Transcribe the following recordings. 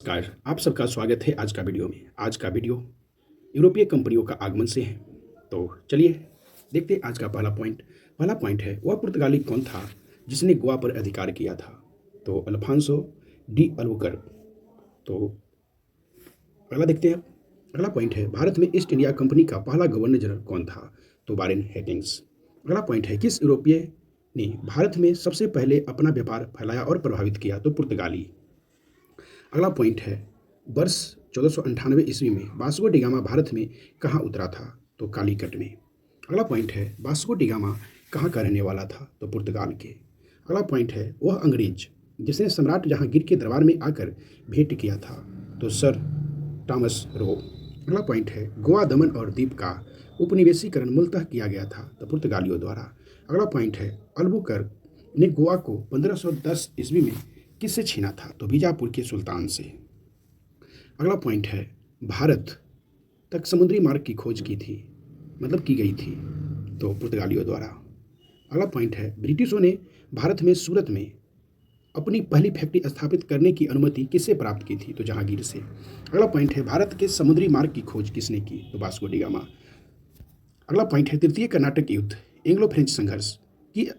नमस्कार, आप सबका स्वागत है आज का वीडियो में। आज का वीडियो यूरोपीय कंपनियों का आगमन से है। तो चलिए देखते हैं आज का पहला पॉइंट। पहला पॉइंट है, वह पुर्तगाली कौन था जिसने गोवा पर अधिकार किया था? तो अल्फांसो डी अल्बुकर्क। तो अगला देखते हैं। अगला पॉइंट है, भारत में ईस्ट इंडिया कंपनी का पहला गवर्नर जनरल कौन था? तो वारेन हेस्टिंग्स। अगला पॉइंट है, किस यूरोपीय ने भारत में सबसे पहले अपना व्यापार फैलाया और प्रभावित किया? तो पुर्तगाली। अगला पॉइंट है, वर्ष 1498 ईस्वी में वास्को डी गामा भारत में कहाँ उतरा था? तो कालीकट में। अगला पॉइंट है, वास्को डी गामा कहाँ का रहने वाला था? तो पुर्तगाल के। अगला पॉइंट है, वह अंग्रेज जिसने सम्राट जहांगीर के दरबार में आकर भेंट किया था? तो सर टॉमस रो। अगला पॉइंट है, गोवा दमन और द्वीप का उपनिवेशीकरण मूलतः किया गया था? तो पुर्तगालियों द्वारा। अगला पॉइंट है, अल्बुकर्क ने गोवा को 1510 ईस्वी में किससे छीना था? तो बीजापुर के सुल्तान से। अगला पॉइंट है, भारत तक समुद्री मार्ग की खोज की थी, मतलब की गई थी? तो पुर्तगालियों द्वारा। अगला पॉइंट है, ब्रिटिशों ने भारत में सूरत में अपनी पहली फैक्ट्री स्थापित करने की अनुमति किससे प्राप्त की थी? तो जहांगीर से। अगला पॉइंट है, भारत के समुद्री मार्ग की खोज किसने की? तो वास्को डी गामा। अगला पॉइंट है, तृतीय कर्नाटक युद्ध एंग्लो फ्रेंच संघर्ष की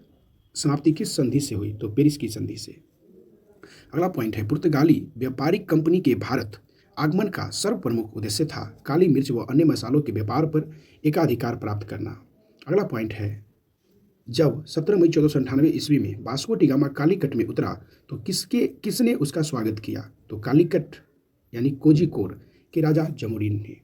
समाप्ति किस संधि से हुई? तो पेरिस की संधि से। अगला पॉइंट है, पुर्तगाली व्यापारिक कंपनी के भारत आगमन का सर्व प्रमुख उद्देश्य था काली मिर्च व अन्य मसालों के व्यापार पर एकाधिकार प्राप्त करना। अगला पॉइंट है, जब 17 मई 1498 ईस्वी में वास्को डी गामा कालीकट में उतरा तो किसने उसका स्वागत किया? तो कालीकट यानी कोझिकोड के राजा जमोरिन ने।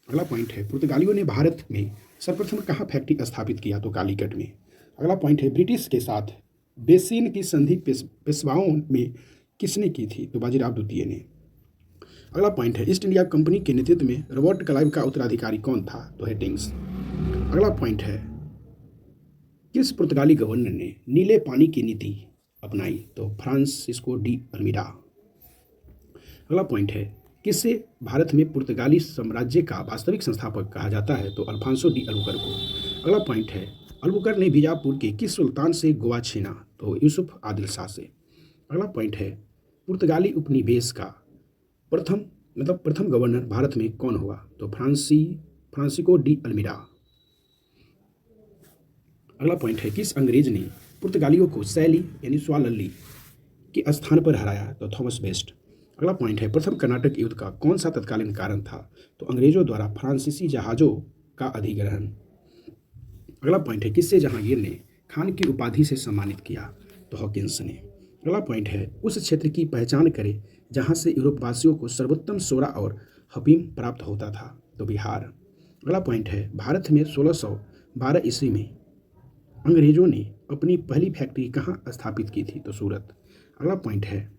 अगला पॉइंट है, पुर्तगालियों ने भारत में सर्वप्रथम कहाँ फैक्ट्री स्थापित किया? तो कालीकट में। अगला पॉइंट है, ब्रिटिश के साथ बेसिन की संधि पेशवाओं में किसने की थी? तो बाजीराव द्वितीय ने। अगला पॉइंट है, ईस्ट इंडिया कंपनी के नेतृत्व में रॉबर्ट क्लाइव का उत्तराधिकारी कौन था? तो हेस्टिंग्स। अगला पॉइंट है, किस पुर्तगाली गवर्नर ने नीले पानी की नीति अपनाई? तो फ्रांसिस्को डी अल्मीडा। अगला पॉइंट है, किससे भारत में पुर्तगाली साम्राज्य का वास्तविक संस्थापक कहा जाता है? तो अल्फांसो डी अल्बुकर्क को। अगला पॉइंट है, अल्बुकर्क ने बीजापुर के किस सुल्तान से गोवा छीना? तो यूसुफ आदिल शाह से। अगला पॉइंट है, पुर्तगाली उपनिवेश का प्रथम गवर्नर भारत में कौन हुआ? तो फ्रांसिस्को डी अल्मीडा। अगला पॉइंट है, किस अंग्रेज ने पुर्तगालियों को शैली यानी स्वावलंबी के स्थान पर हराया? तो थॉमस बेस्ट। अगला पॉइंट है, प्रथम कर्नाटक युद्ध का कौन सा तत्कालीन कारण था? तो अंग्रेजों द्वारा फ्रांसीसी जहाजों का अधिग्रहण। अगला पॉइंट है, किससे जहांगीर ने खान की उपाधि से सम्मानित किया? तो हॉकिंस ने। अगला पॉइंट है, उस क्षेत्र की पहचान करें जहां से यूरोपवासियों को सर्वोत्तम सोरा और हफीम प्राप्त होता था? तो बिहार। अगला पॉइंट है, भारत में 1612 ईस्वी में अंग्रेजों ने अपनी पहली फैक्ट्री कहां स्थापित की थी? तो सूरत। अगला पॉइंट है,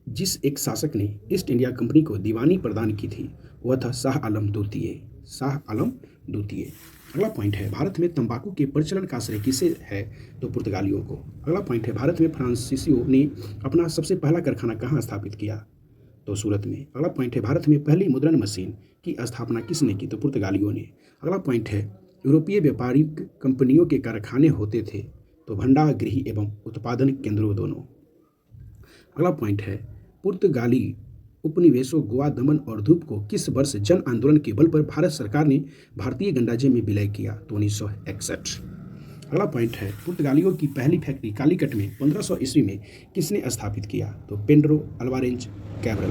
जिस एक शासक ने ईस्ट इंडिया कंपनी को दीवानी प्रदान की थी वह था शाह आलम द्वितीय। अगला पॉइंट है, भारत में तंबाकू के प्रचलन का श्रेय किसे है? तो पुर्तगालियों को। अगला पॉइंट है, भारत में फ्रांसीसियों ने अपना सबसे पहला कारखाना कहाँ स्थापित किया? तो सूरत में। अगला पॉइंट है, भारत में पहली मुद्रण मशीन की स्थापना किसने की? तो पुर्तगालियों ने। अगला पॉइंट है, यूरोपीय व्यापारिक कंपनियों के कारखाने होते थे तो भंडार गृह एवं उत्पादन केंद्रों दोनों। अगला पॉइंट है, पुर्तगाली उपनिवेशों गोवा दमन और द्वीप को किस वर्ष जन आंदोलन के बल पर भारत सरकार ने भारतीय गणराज्य में विलय किया? तो 1961। अगला पॉइंट है, पुर्तगालियों की पहली फैक्ट्री कालीकट में 1500 ईस्वी में किसने स्थापित किया? तो पेड्रो अल्वारेज कैब्रल।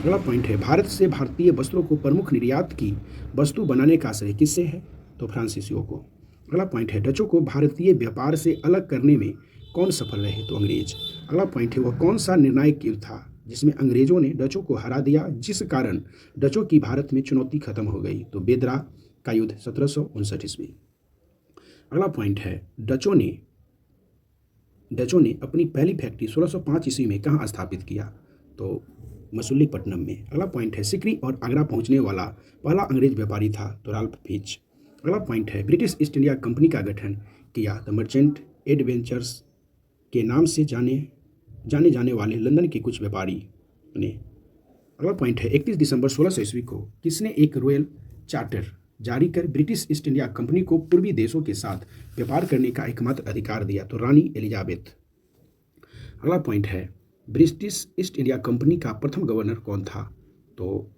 अगला पॉइंट है, भारत से भारतीय वस्त्रों को प्रमुख निर्यात की वस्तु बनाने का श्रेय किससे है? तो फ्रांसीसियों को। अगला पॉइंट है, डचों को भारतीय व्यापार से अलग करने में कौन सफल रहे? तो अंग्रेज। अगला पॉइंट है, वह कौन सा निर्णायक युद्ध था जिसमें अंग्रेजों ने डचों को हरा दिया जिस कारण डचों की भारत में चुनौती खत्म हो गई? तो बेदरा का युद्ध 1759 ईस्वी। अगला पॉइंट है, डचों ने अपनी पहली फैक्ट्री 1605 ईस्वी में कहाँ स्थापित किया? तो मसूलीपट्टनम में। अगला पॉइंट है, सिकरी और आगरा पहुंचने वाला पहला अंग्रेज व्यापारी था? तो राल्फ फिच। अगला पॉइंट है, ब्रिटिश ईस्ट इंडिया कंपनी का गठन किया द मर्चेंट एडवेंचर्स के नाम से जाने जाने वाले लंदन के कुछ व्यापारी ने। अगला पॉइंट है, 31 दिसंबर 1600 ईस्वी को किसने एक रॉयल चार्टर जारी कर ब्रिटिश ईस्ट इंडिया कंपनी को पूर्वी देशों के साथ व्यापार करने का एकमात्र अधिकार दिया? तो रानी एलिजाबेथ। अगला पॉइंट है, ब्रिटिश ईस्ट इंडिया कंपनी का प्रथम गवर्नर कौन था? तो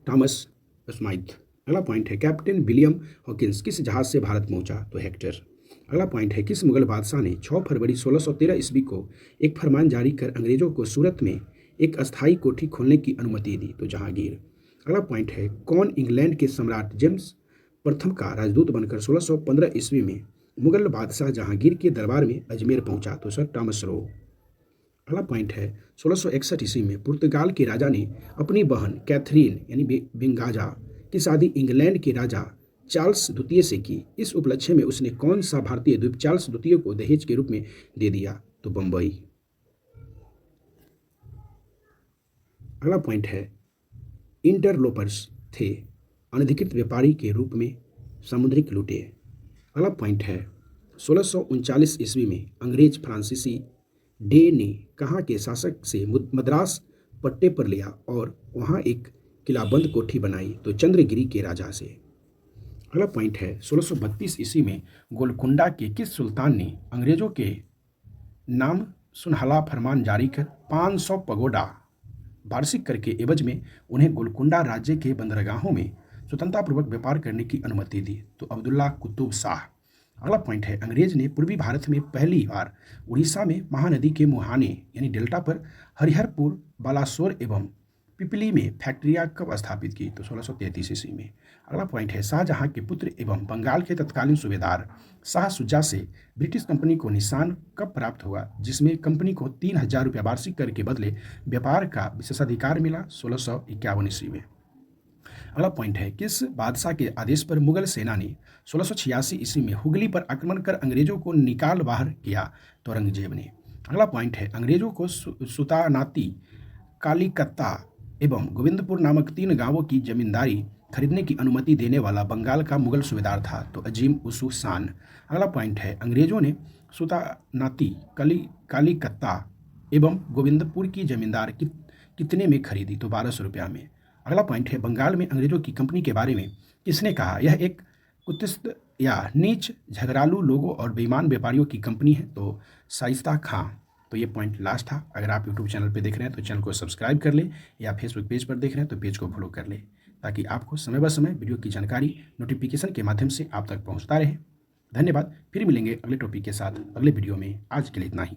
थॉमस स्माइथ। अगला पॉइंट है कैप्टन विलियम हॉकिंस किस जहाज से भारत पहुंचा? तो हेक्टर। अगला पॉइंट है किस मुगल बादशाह ने 6 फरवरी 1613 ईस्वी को एक फरमान जारी कर अंग्रेजों को सूरत में एक अस्थायी कोठी खोलने की अनुमति दी? तो जहांगीर। अगला पॉइंट है कौन इंग्लैंड के सम्राट जेम्स प्रथम का राजदूत बनकर 1615 ईस्वी में मुगल बादशाह जहांगीर के दरबार में अजमेर पहुंचा? तो सर टॉमस रो। अगला पॉइंट है 1661 ईस्वी में पुर्तगाल के राजा ने अपनी बहन कैथरीन यानी बेंगाजा की शादी इंग्लैंड के राजा चार्ल्स द्वितीय से की। इस उपलक्ष्य में उसने कौन सा भारतीय द्वीप चार्ल्स द्वितीय को दहेज के रूप में दे दिया? तो बंबई। अगला पॉइंट है इंटरलोपर्स थे अनधिकृत व्यापारी के रूप में सामुद्रिक लूटे। अगला पॉइंट है 1639 ईस्वी में अंग्रेज फ्रांसीसी डे ने कहाँ के शासक से मद्रास पट्टे पर लिया और वहाँ एक किलाबंद कोठी बनाई? तो चंद्रगिरी के राजा से। अगला पॉइंट है 1632 ईस्वी में गोलकुंडा के किस सुल्तान ने अंग्रेजों के नाम सुनहला फरमान जारी कर 500 पगोडा वार्षिक कर के एवज में उन्हें गोलकुंडा राज्य के बंदरगाहों में स्वतंत्रतापूर्वक व्यापार करने की अनुमति दी? तो अब्दुल्ला कुतुब शाह। अगला पॉइंट है अंग्रेज ने पूर्वी भारत में पहली बार उड़ीसा में महानदी के मुहाने यानी डेल्टा पर हरिहरपुर, बालासोर एवं पिपली में फैक्ट्रियां कब स्थापित की? तो 1633 ईस्वी में। अगला पॉइंट है शाहजहां के पुत्र एवं बंगाल के तत्कालीन सूबेदार शाह शुजा से ब्रिटिश कंपनी को निशान कब प्राप्त हुआ जिसमें कंपनी को 3000 रुपया वार्षिक कर के बदले व्यापार का विशेषाधिकार मिला? 1651 ईस्वी में। अगला पॉइंट है किस बादशाह के आदेश पर मुगल सेना ने 1686 ईस्वी में हुगली पर आक्रमण कर अंग्रेजों को निकाल बाहर किया? तो औरंगजेब ने। अगला पॉइंट है अंग्रेजों को सुतानाती, कालीकत्ता एवं गोविंदपुर नामक 3 गांवों की जमींदारी खरीदने की अनुमति देने वाला बंगाल का मुगल सूबेदार था? तो अजीम उसू शान। अगला पॉइंट है अंग्रेजों ने सुतानाती, कालीकत्ता एवं गोविंदपुर की जमींदार कितने में खरीदी? तो 1200 रुपया में। अगला पॉइंट है बंगाल में अंग्रेजों की कंपनी के बारे में किसने कहा यह एक कुत्सित या नीच झगड़ालू लोगों और बेईमान व्यापारियों की कंपनी है? तो शाइस्ता खां। तो ये पॉइंट लास्ट था। अगर आप यूट्यूब चैनल पे देख रहे हैं तो चैनल को सब्सक्राइब कर ले या फेसबुक पेज पर देख रहे हैं तो पेज को फॉलो कर ले ताकि आपको समय ब समय वीडियो की जानकारी नोटिफिकेशन के माध्यम से आप तक पहुँचता रहे। धन्यवाद। फिर मिलेंगे अगले टॉपिक के साथ अगले वीडियो में। आज के लिए इतना ही।